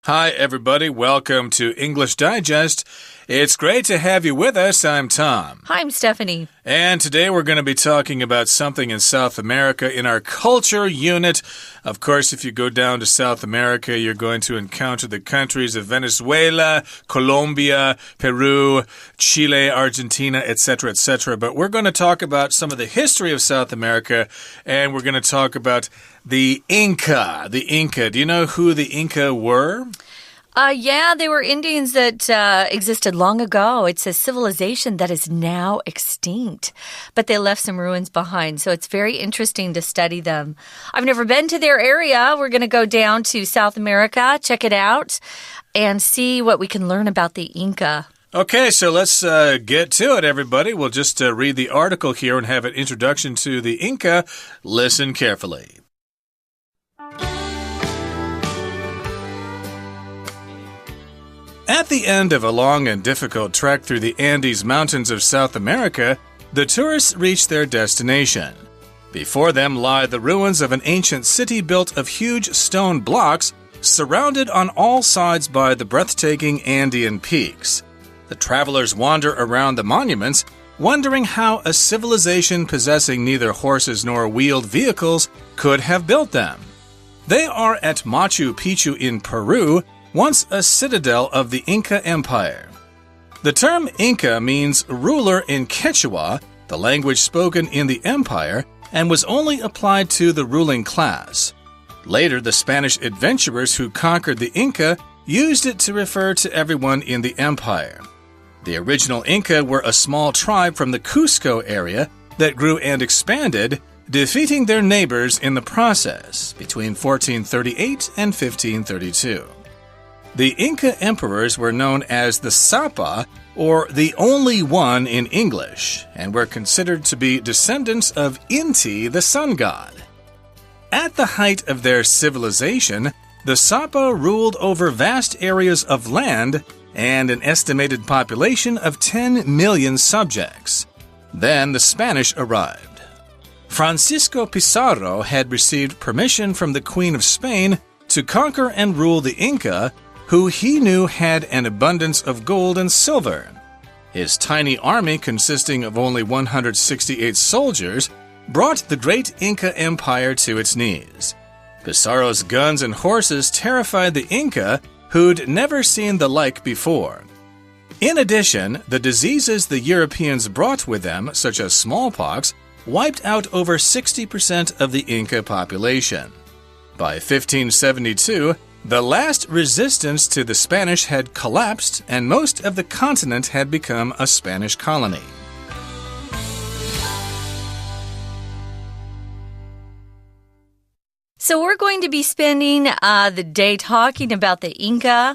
Hi, everybody. Welcome to English Digest. It's great to have you with us. I'm Tom. Hi, I'm Stephanie. And today we're going to be talking about something in South America in our culture unit. Of course, if you go down to South America, you're going to encounter the countries of Venezuela, Colombia, Peru, Chile, Argentina, etc., etc. But we're going to talk about some of the history of South America, and we're going to talk about the Inca. The Inca. Do you know who the Inca were? Yeah, they were Indians that existed long ago. It's a civilization that is now extinct, but they left some ruins behind, so it's very interesting to study them. I've never been to their area. We're going to go down to South America, check it out, and see what we can learn about the Inca. Okay, so let's get to it, everybody. We'll just read the article here and have an introduction to the Inca. Listen carefully. At the end of a long and difficult trek through the Andes Mountains of South America, the tourists reach their destination. Before them lie the ruins of an ancient city built of huge stone blocks, surrounded on all sides by the breathtaking Andean peaks. The travelers wander around the monuments, wondering how a civilization possessing neither horses nor wheeled vehicles could have built them. They are at Machu Picchu in Peru, once a citadel of the Inca Empire. The term Inca means ruler in Quechua, the language spoken in the empire, and was only applied to the ruling class. Later, the Spanish adventurers who conquered the Inca used it to refer to everyone in the empire. The original Inca were a small tribe from the Cusco area that grew and expanded, defeating their neighbors in the process between 1438 and 1532. The Inca emperors were known as the Sapa, or the only one in English, and were considered to be descendants of Inti, the sun god. At the height of their civilization, the Sapa ruled over vast areas of land and an estimated population of 10 million subjects. Then the Spanish arrived. Francisco Pizarro had received permission from the Queen of Spain to conquer and rule the Inca, who he knew had an abundance of gold and silver. His tiny army, consisting of only 168 soldiers, brought the great Inca Empire to its knees. Pizarro's guns and horses terrified the Inca, who'd never seen the like before. In addition, the diseases the Europeans brought with them, such as smallpox, wiped out over 60% of the Inca population. By 1572, the last resistance to the Spanish had collapsed, and most of the continent had become a Spanish colony. So we're going to be spending the day talking about the Inca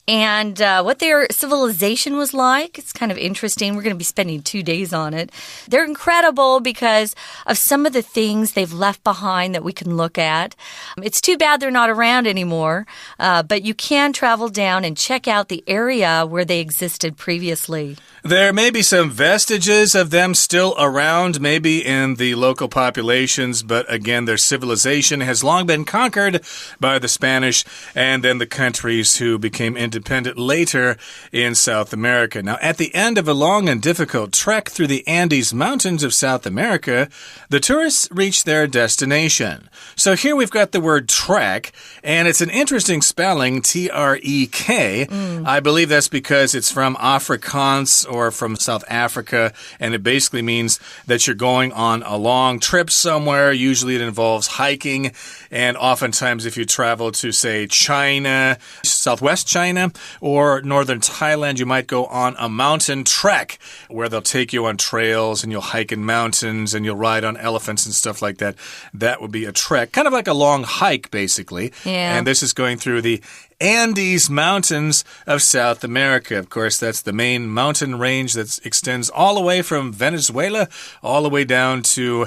and what their civilization was like. It's kind of interesting. We're going to be spending 2 days on it. They're incredible because of some of the things they've left behind that we can look at. It's too bad they're not around anymore, but you can travel down and check out the area where they existed previously. There may be some vestiges of them still around, maybe in the local populations, but again, their civilization has long been conquered by the Spanish and then the countries who became independent later in South America. Now, at the end of a long and difficult trek through the Andes Mountains of South America, the tourists reach their destination. So here we've got the word trek, and it's an interesting spelling, T-R-E-K. I believe that's because it's from Afrikaans or from South Africa, and it basically means that you're going on a long trip somewhere. Usually it involves hiking, and oftentimes if you travel to, say, China, Southwest China, or northern Thailand, you might go on a mountain trek where they'll take you on trails and you'll hike in mountains and you'll ride on elephants and stuff like that. That would be a trek, kind of like a long hike, basically. Yeah. And this is going through the Andes Mountains of South America. Of course, that's the main mountain range that extends all the way from Venezuela all the way down to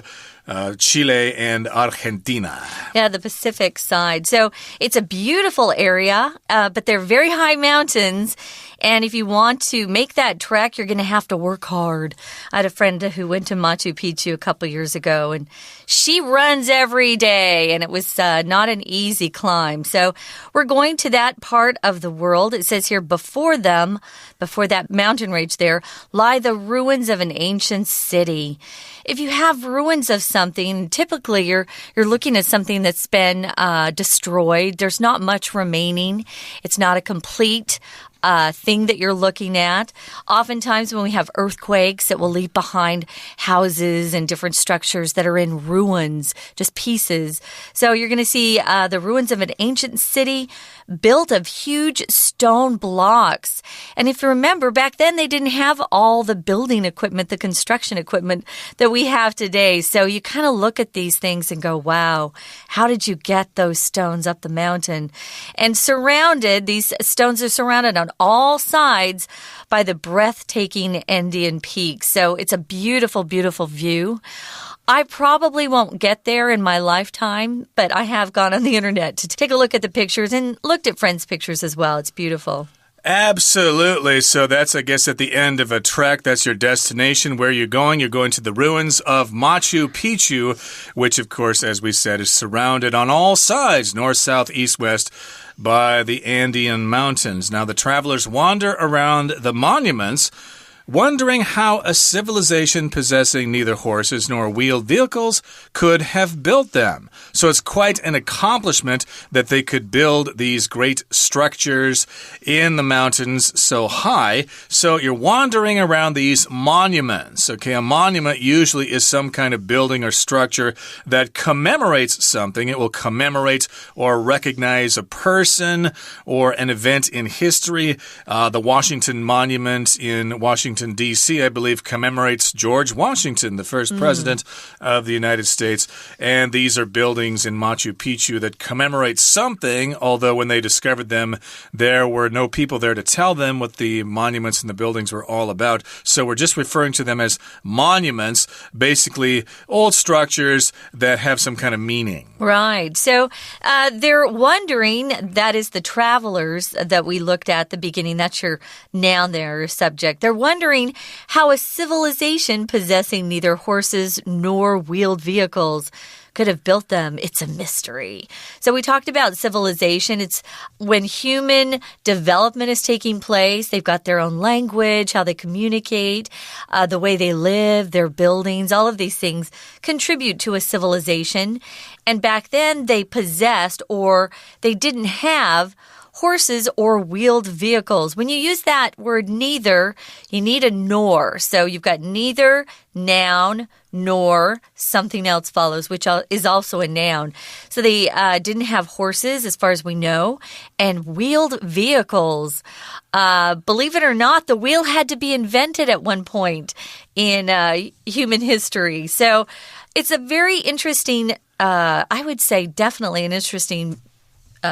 Chile and Argentina. Yeah, the Pacific side. So it's a beautiful area, but they're very high mountains. And if you want to make that trek, you're going to have to work hard. I had a friend who went to Machu Picchu a couple years ago, and she runs every day, and it was not an easy climb. So we're going to that part of the world. It says here, before that mountain range there, lie the ruins of an ancient city. If you have ruins of something, typically you're looking at something that's been destroyed. There's not much remaining. It's not a complete thing that you're looking at. Oftentimes when we have earthquakes, it will leave behind houses and different structures that are in ruins, just pieces. So you're going to see the ruins of an ancient city built of huge stone blocks. And if you remember, back then they didn't have all the building equipment, the construction equipment that we have today. So you kind of look at these things and go, wow, how did you get those stones up the mountain? And these stones are surrounded on all sides by the breathtaking Andean peaks. So it's a beautiful, beautiful view. I probably won't get there in my lifetime, but I have gone on the internet to take a look at the pictures and looked at friends' pictures as well. It's beautiful. Absolutely. So that's, I guess, at the end of a trek. That's your destination. Where you're going? You're going to the ruins of Machu Picchu, which, of course, as we said, is surrounded on all sides, north, south, east, west, by the Andean mountains. Now, the travelers wander around the monuments, wondering how a civilization possessing neither horses nor wheeled vehicles could have built them. So it's quite an accomplishment that they could build these great structures in the mountains so high. So you're wandering around these monuments. Okay, a monument usually is some kind of building or structure that commemorates something. It will commemorate or recognize a person or an event in history. The Washington Monument in Washington, D.C., I believe, commemorates George Washington, the first president of the United States. And these are buildings in Machu Picchu that commemorate something, although when they discovered them, there were no people there to tell them what the monuments and the buildings were all about. So we're just referring to them as monuments, basically old structures that have some kind of meaning. Right. So they're wondering, that is the travelers that we looked at the beginning. That's your noun there, subject. They're wondering how a civilization possessing neither horses nor wheeled vehicles could have built them. It's a mystery. So we talked about civilization. It's when human development is taking place. They've got their own language, how they communicate, the way they live, their buildings, all of these things contribute to a civilization. And back then they possessed, or they didn't have, horses or wheeled vehicles. When you use that word neither, you need a nor. So you've got neither, noun, nor, something else follows, which is also a noun. So they didn't have horses, as far as we know, and wheeled vehicles. Believe it or not, the wheel had to be invented at one point in human history. So it's a very interesting, I would say definitely an interesting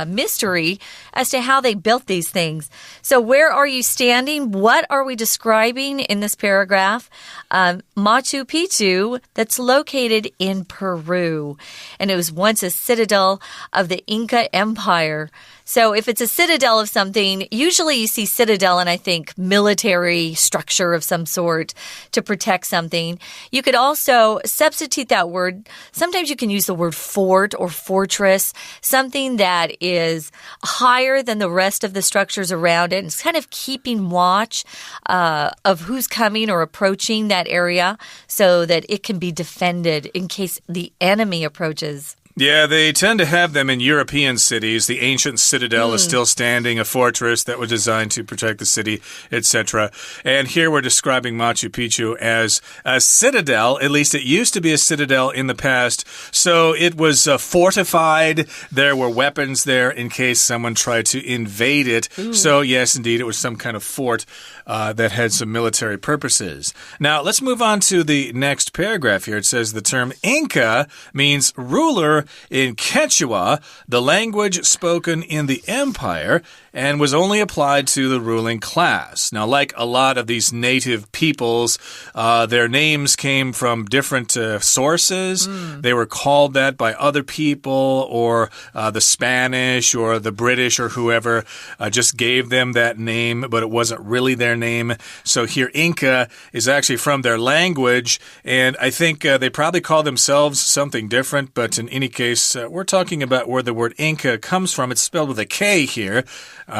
mystery as to how they built these things. So where are you standing? What are we describing in this paragraph? Machu Picchu, that's located in Peru. And it was once a citadel of the Inca Empire. So if it's a citadel of something, usually you see citadel and I think military structure of some sort to protect something. You could also substitute that word. Sometimes you can use the word fort or fortress, something that is higher than the rest of the structures around it. It's kind of keeping watch of who's coming or approaching that area so that it can be defended in case the enemy approaches. Yeah, they tend to have them in European cities. The ancient citadel is still standing, a fortress that was designed to protect the city, etc. And here we're describing Machu Picchu as a citadel. At least it used to be a citadel in the past. So it was fortified. There were weapons there in case someone tried to invade it. Ooh. So yes, indeed, it was some kind of fort that had some military purposes. Now, let's move on to the next paragraph here. It says the term Inca means ruler in Quechua, the language spoken in the empire, and was only applied to the ruling class. Now, like a lot of these native peoples, their names came from different sources. They were called that by other people, or the Spanish or the British or whoever just gave them that name, but it wasn't really their name. So here, Inca is actually from their language, and I think they probably call themselves something different, but in any case, we're talking about where the word Inca comes from. It's spelled with a K here.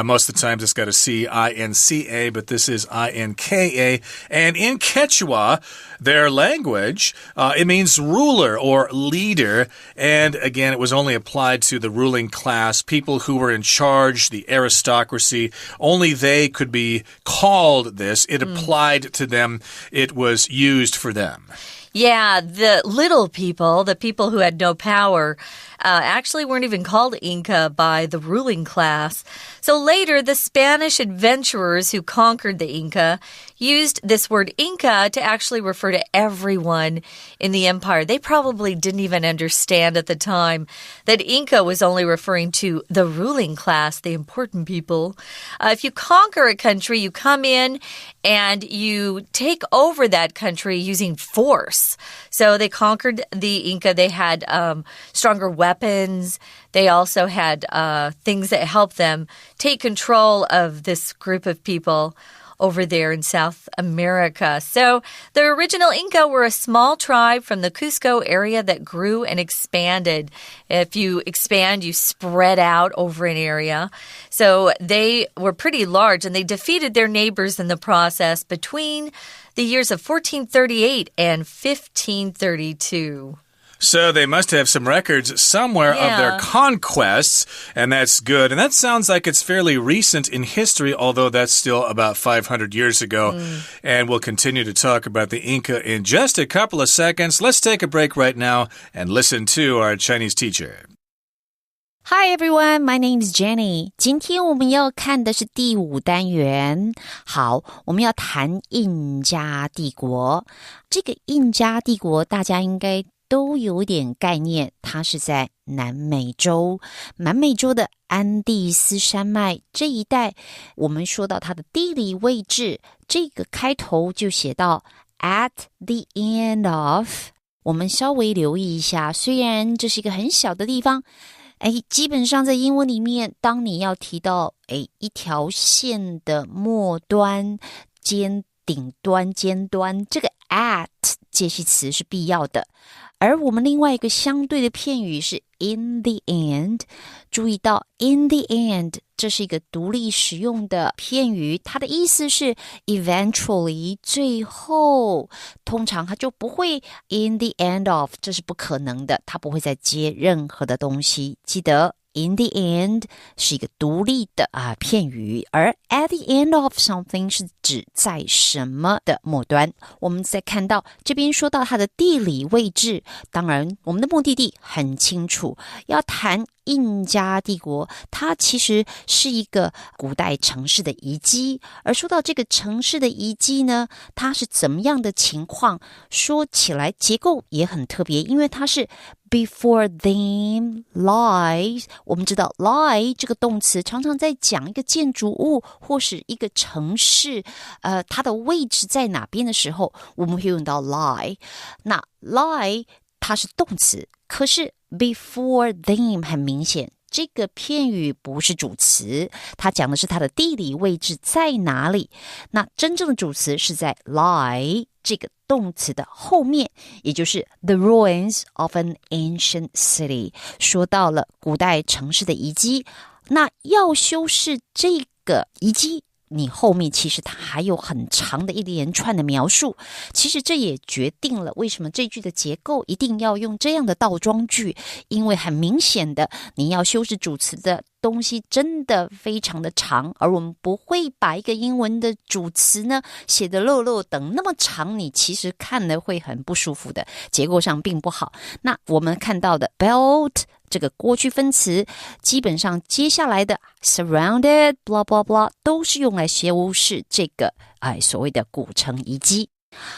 Most of the times it's got a C-I-N-C-A, but this is I-N-K-A. And in Quechua, their language, it means ruler or leader. And again, it was only applied to the ruling class, people who were in charge, the aristocracy. Only they could be called this. It applied to them. It was used for them. Yeah, the little people, the people who had no power, actually weren't even called Inca by the ruling class. So later, the Spanish adventurers who conquered the Inca used this word Inca to actually refer to everyone in the empire. They probably didn't even understand at the time that Inca was only referring to the ruling class, the important people. If you conquer a country, you come in and you take over that country using force. So they conquered the Inca. They had stronger weapons. They also had things that helped them take control of this group of people over there in South America. So the original Inca were a small tribe from the Cusco area that grew and expanded. If you expand, you spread out over an area. So they were pretty large, and they defeated their neighbors in the process between the years of 1438 and 1532. So they must have some records somewhere of their conquests, and that's good. And that sounds like it's fairly recent in history, although that's still about 500 years ago. And we'll continue to talk about the Inca in just a couple of seconds. Let's take a break right now and listen to our Chinese teacher. Hi everyone, my name is Jenny. 今天我们要看的是第5单元。好，我们要谈印加帝国。这个印加帝国大家应该都有点概念，它是在南美洲的安第斯山脉这一带。我们说到它的地理位置，这个开头就写到 at the end of。我们稍微留意一下，虽然这是一个很小的地方，基本上在英文里面，当你要提到一条线的末端、顶端、尖端，这个 at 介系词是必要的。而我们另外一个相对的片语是 in the end， 注意到 in the end 这是一个独立使用的片语，它的意思是 eventually 最后，通常它就不会 in the end of， 这是不可能的，它不会再接任何的东西。记得In the end 是一个独立的片语，而 at the end of something 是指在什么的末端。我们再看到这边说到它的地理位置，当然我们的目的地很清楚，要谈印加帝国，它其实是一个古代城市的遗迹。而说到这个城市的遗迹呢，它是怎么样的情况？说起来结构也很特别，因为它是Before them lies， 我们知道 lie 这个动词常常在讲一个建筑物或是一个城市，它的位置在哪边的时候，我们会用到 lie。那 lie 它是动词，可是 before them 很明显，这个片语不是主词，它讲的是它的地理位置在哪里。那真正的主词是在 lie这个动词的后面，也就是 the ruins of an ancient city， 说到了古代城市的遗迹。那要修饰这个遗迹，你后面其实它还有很长的一连串的描述，其实这也决定了为什么这句的结构一定要用这样的倒装句，因为很明显的你要修饰主词的东西真的非常的长，而我们不会把一个英文的主词呢写得漏漏等那么长，你其实看了会很不舒服的，结构上并不好。那我们看到的 built这个过去分词，基本上接下来的 surrounded blah blah blah 都是用来修饰这个所谓的古城遗迹。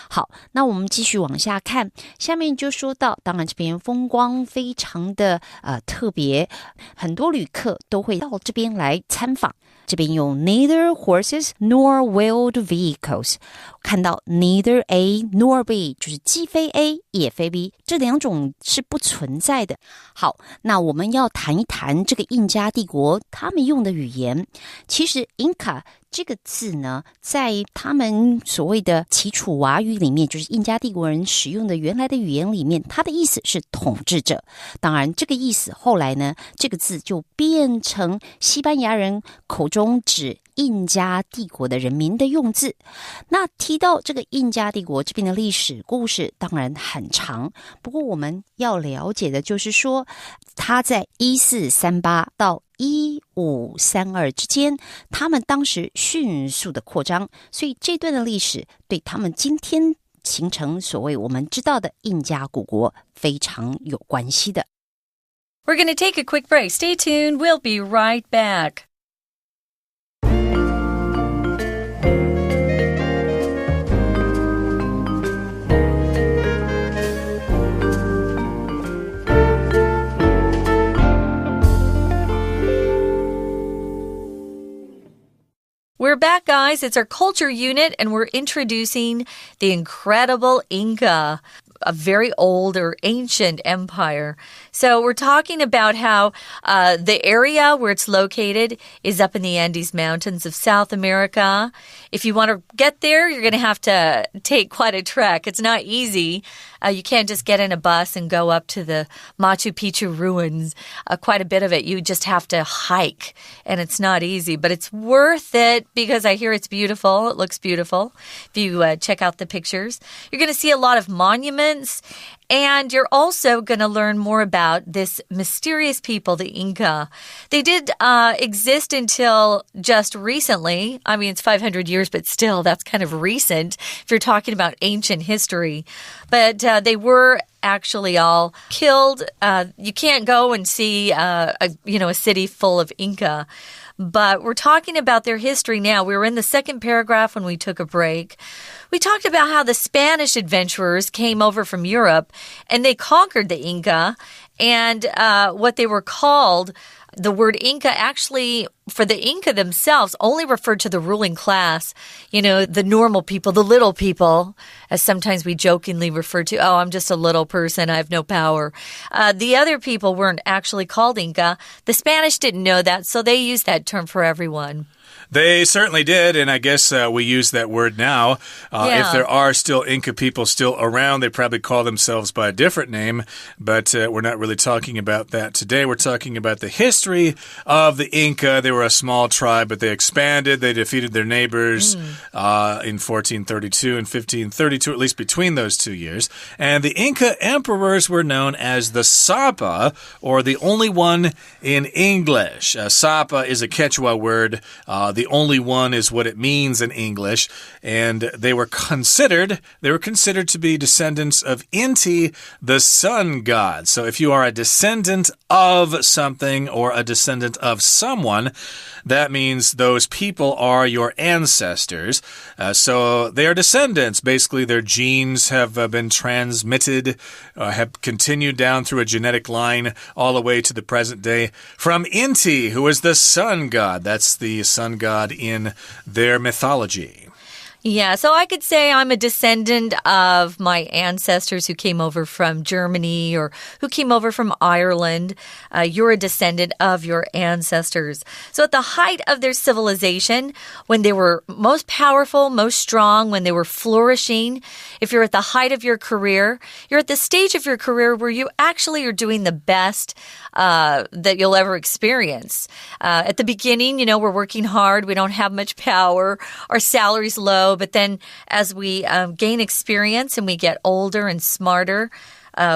好，那我们继续往下看，下面就说到，当然这边风光非常的特别，很多旅客都会到这边来参访。这边用 neither horses nor wheeled vehicles， 看到 neither A nor B， 就是既非 A 也非 B， 这两种是不存在的。好，那我们要谈一谈这个印加帝国他们用的语言。其实 Inca 这个字呢，在他们所谓的奇楚瓦语里面，就是印加帝国人使用的原来的语言里面，它的意思是统治者。当然这个意思后来呢，这个字就变成西班牙人口中指印加帝国的人民的用字。那提到这个印加帝国这边的历史故事当然很长，不过我们要了解的就是说，它在1438到1532之间，他们当时迅速的扩张，所以这段的历史对他们今天形成所谓我们知道的印加古国非常有关系的。 We're going to take a quick break. Stay tuned. We'll be right back. We're back, guys. It's our culture unit, and we're introducing the incredible Inca, a very old or ancient empire. So we're talking about how the area where it's located is up in the Andes Mountains of South America. If you want to get there, you're going to have to take quite a trek. It's not easy. You can't just get in a bus and go up to the Machu Picchu ruins. Quite a bit of it, you just have to hike, and it's not easy. But it's worth it because I hear it's beautiful. It looks beautiful. If you check out the pictures, you're going to see a lot of monuments. And you're also going to learn more about this mysterious people, the Inca. They did exist until just recently. I mean, it's 500 years, but still, that's kind of recent if you're talking about ancient history. But they were actually all killed. You can't go and see a city full of Inca. But we're talking about their history now. We were in the second paragraph when we took a break. We talked about how the Spanish adventurers came over from Europe and they conquered the Inca, and what they were called. The word Inca actually, for the Inca themselves, only referred to the ruling class, the normal people, the little people, as sometimes we jokingly refer to, oh, I'm just a little person, I have no power. The other people weren't actually called Inca. The Spanish didn't know that, so they used that term for everyone. They certainly did, and I guess we use that word now. If there are still Inca people still around, they probably call themselves by a different name, but we're not really talking about that today. We're talking about the history of the Inca. They were a small tribe, but they expanded. They defeated their neighbors in 1432 and 1532, at least between those 2 years. And the Inca emperors were known as the Sapa, or the only one in English. Sapa is a Quechua word. The only one is what it means in English, and they were considered to be descendants of Inti, the sun god. So if you are a descendant of something or a descendant of someone, that means those people are your ancestors. So they are descendants. Basically, their genes have been transmitted, have continued down through a genetic line all the way to the present day from Inti, who is the sun god. That's the sun god in their mythology. Yeah, so I could say I'm a descendant of my ancestors who came over from Germany or who came over from Ireland. You're a descendant of your ancestors. So at the height of their civilization, when they were most powerful, most strong, when they were flourishing, if you're at the height of your career, you're at the stage of your career where you actually are doing the best that you'll ever experience. At the beginning, we're working hard. We don't have much power. Our salary's low. But then as we gain experience and we get older and smarter,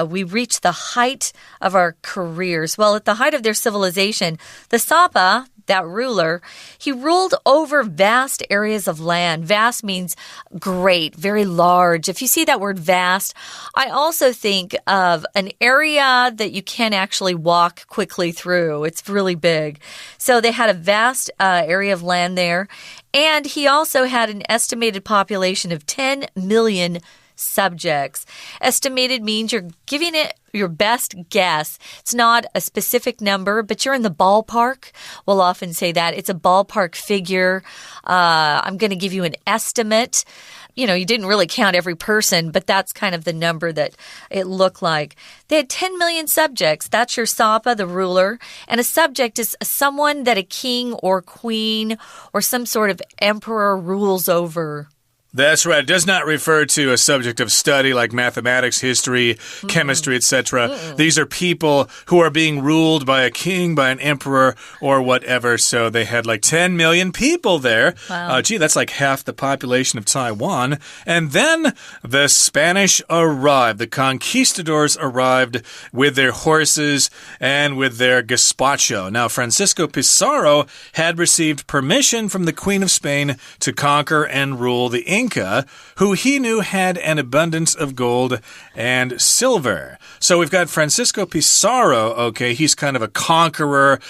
we reach the height of our careers. Well, at the height of their civilization, the Sapa, that ruler, he ruled over vast areas of land. Vast means great, very large. If you see that word vast, I also think of an area that you can't actually walk quickly through. It's really big. So they had a vast area of land there. And he also had an estimated population of 10 million subjects. Estimated means you're giving it your best guess. It's not a specific number, but you're in the ballpark. We'll often say that. It's a ballpark figure. I'm going to give you an estimate. You know, you didn't really count every person, but that's kind of the number that it looked like. They had 10 million subjects. That's your Sapa, the ruler. And a subject is someone that a king or queen or some sort of emperor rules over. That's right. It does not refer to a subject of study like mathematics, history, chemistry, etc. These are people who are being ruled by a king, by an emperor, or whatever. So they had like 10 million people there. Wow. Gee, that's like half the population of Taiwan. And then the Spanish arrived. The conquistadors arrived with their horses and with their gazpacho. Now, Francisco Pizarro had received permission from the Queen of Spain to conquer and rule the Inca, who he knew had an abundance of gold and silver. So we've got Francisco Pizarro, okay, he's kind of a conqueror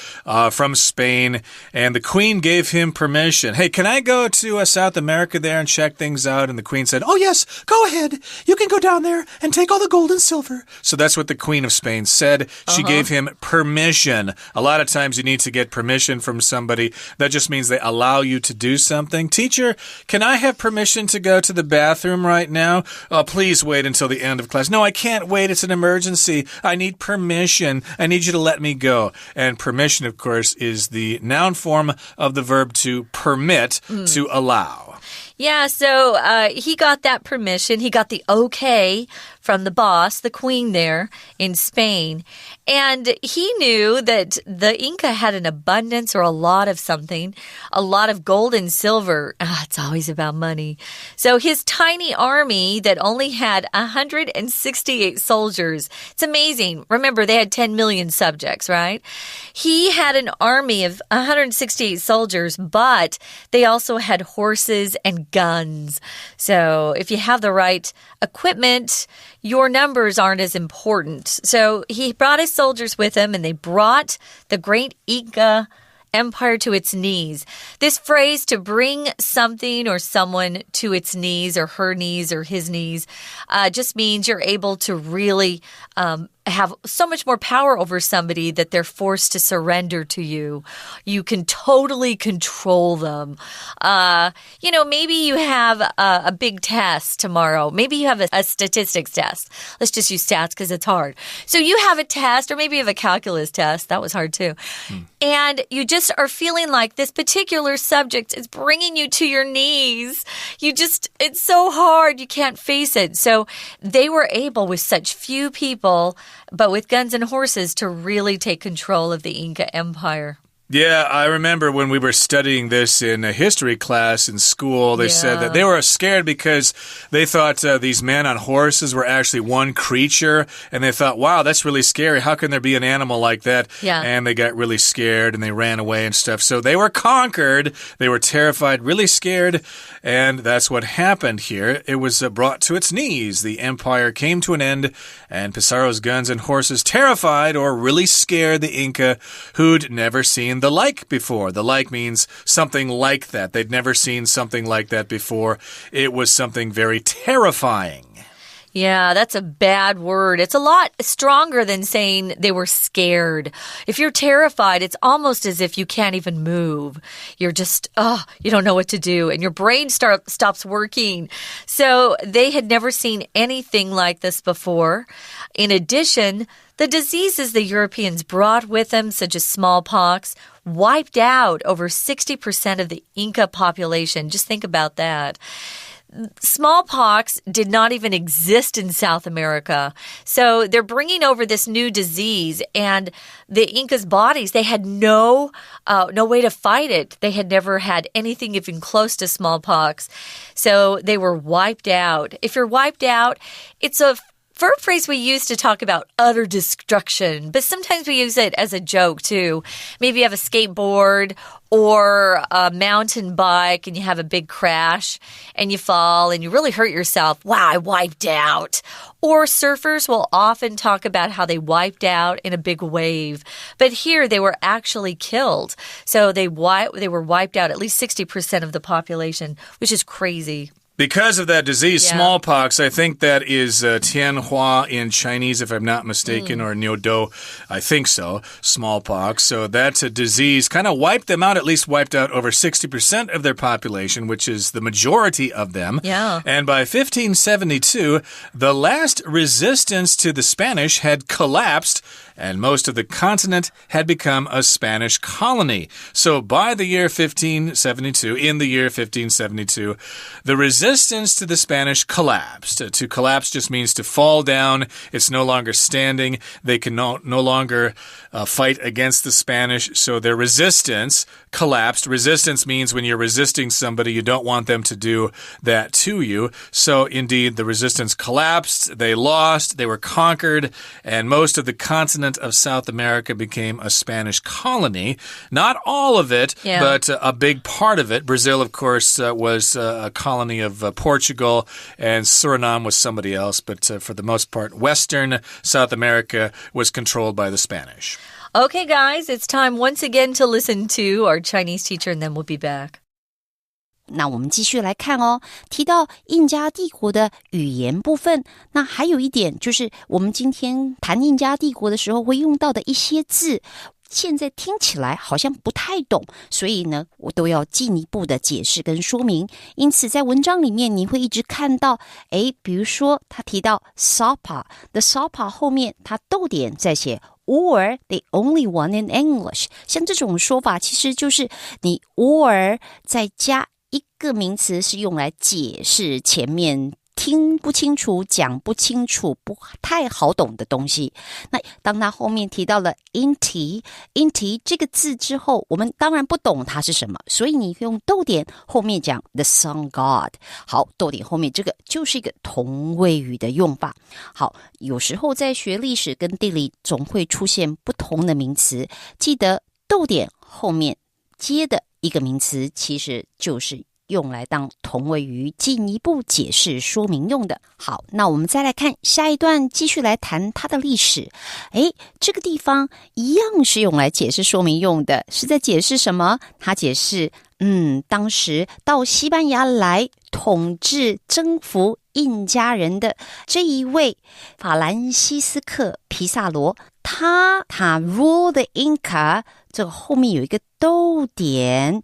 from Spain, and the Queen gave him permission. Hey, can I go to South America there and check things out? And the Queen said, oh yes, go ahead. You can go down there and take all the gold and silver. So that's what the Queen of Spain said. She gave him permission. A lot of times you need to get permission from somebody. That just means they allow you to do something. Teacher, can I have permission to go to the bathroom right now? Please wait until the end of class. No, I can't wait. It's an emergency. I need permission. I need you to let me go. And permission, of course, is the noun form of the verb to permit, to allow. Yeah, so he got that permission. He got the okay from the boss, the queen there in Spain. And he knew that the Inca had an abundance or a lot of something, a lot of gold and silver. It's always about money. So his tiny army that only had 168 soldiers. It's amazing. Remember, they had 10 million subjects, right? He had an army of 168 soldiers, but they also had horses and guns. So if you have the right equipment, your numbers aren't as important. So he brought his soldiers with him, and they brought the great Inca empire to its knees. This phrase, to bring something or someone to its knees or her knees or his knees, just means you're able to really have so much more power over somebody that they're forced to surrender to you. You can totally control them. You know, maybe you have a big test tomorrow. Maybe you have a statistics test. Let's just use stats because it's hard. So you have a test, or maybe you have a calculus test. That was hard too. And you just are feeling like this particular subject is bringing you to your knees. It's so hard. You can't face it. So they were able, with such few people, but with guns and horses, to really take control of the Inca Empire. Yeah, I remember when we were studying this in a history class in school, they said that they were scared because they thought these men on horses were actually one creature, and they thought, wow, that's really scary. How can there be an animal like that? Yeah. And they got really scared, and they ran away and stuff. So they were conquered. They were terrified, really scared, and that's what happened here. It was brought to its knees. The empire came to an end, and Pizarro's guns and horses terrified or really scared the Inca, who'd never seen the like before. The like means something like that. They'd never seen something like that before. It was something very terrifying. Yeah, that's a bad word. It's a lot stronger than saying they were scared. If you're terrified, it's almost as if you can't even move. You're just, you don't know what to do, and your brain stops working. So they had never seen anything like this before. In addition, the diseases the Europeans brought with them, such as smallpox, wiped out over 60% of the Inca population. Just think about that. Smallpox did not even exist in South America. So they're bringing over this new disease, and the Inca's bodies, they had no way to fight it. They had never had anything even close to smallpox. So they were wiped out. If you're wiped out, it's a verb phrase we use to talk about utter destruction, but sometimes we use it as a joke too. Maybe you have a skateboard or a mountain bike and you have a big crash and you fall and you really hurt yourself. Wow, I wiped out. Or surfers will often talk about how they wiped out in a big wave. But here they were actually killed. So they were wiped out, at least 60% of the population, which is crazy. Because of that disease, smallpox, I think that is Tianhua in Chinese, if I'm not mistaken, or Niudo, I think so, smallpox. So that's a disease, kind of wiped them out, at least wiped out over 60% of their population, which is the majority of them. Yeah. And by 1572, the last resistance to the Spanish had collapsed, and most of the continent had become a Spanish colony. So by the year 1572, in the year 1572, the resistance to the Spanish collapsed. To collapse just means to fall down. It's no longer standing. They can no longer fight against the Spanish, so their resistance collapsed. Resistance means when you're resisting somebody, you don't want them to do that to you. So indeed, the resistance collapsed. They lost. They were conquered, and most of the continent of South America became a Spanish colony. Not all of it, but a big part of it. Brazil, of course, was a colony of Portugal, and Suriname was somebody else. But for the most part, Western South America was controlled by the Spanish. Okay, guys, it's time once again to listen to our Chinese teacher, and then we'll be back. 那我们继续来看哦，提到印加帝国的语言部分，那还有一点就是我们今天谈印加帝国的时候会用到的一些字，现在听起来好像不太懂，所以呢，我都要进一步的解释跟说明。因此在文章里面你会一直看到，比如说他提到 Sapa， 的 Sapa 后面他逗点在写or the only one in English， 像这种说法其实就是你 or 再加一个名词是用来解释前面听不清楚、讲不清楚、不太好懂的东西。那当他后面提到了 inti 这个字之后，我们当然不懂它是什么，所以你用逗点后面讲 the sun god。好，逗点后面这个就是一个同位语的用法。好，有时候在学历史跟地理总会出现不同的名词，记得逗点后面接的一个名词其实就是用来当同位语进一步解释说明用的。好，那我们再来看下一段，继续来谈它的历史。这个地方一样是用来解释说明用的，是在解释什么？它解释当时到西班牙来统治征服印加人的这一位法兰西斯科皮萨罗，他 rule the Inca， 这个后面有一个逗点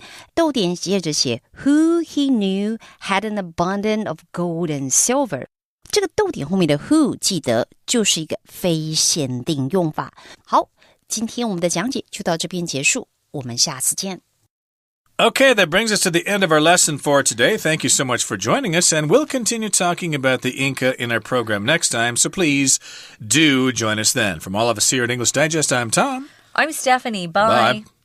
接着写 who he knew had an abundance of gold and silver。 这个逗点后面的 who 记得就是一个非限定用法。好，今天我们的讲解就到这边结束，我们下次见。Okay, that brings us to the end of our lesson for today. Thank you so much for joining us, and we'll continue talking about the Inca in our program next time, so please do join us then. From all of us here at English Digest, I'm Tom. I'm Stephanie. Bye. Bye.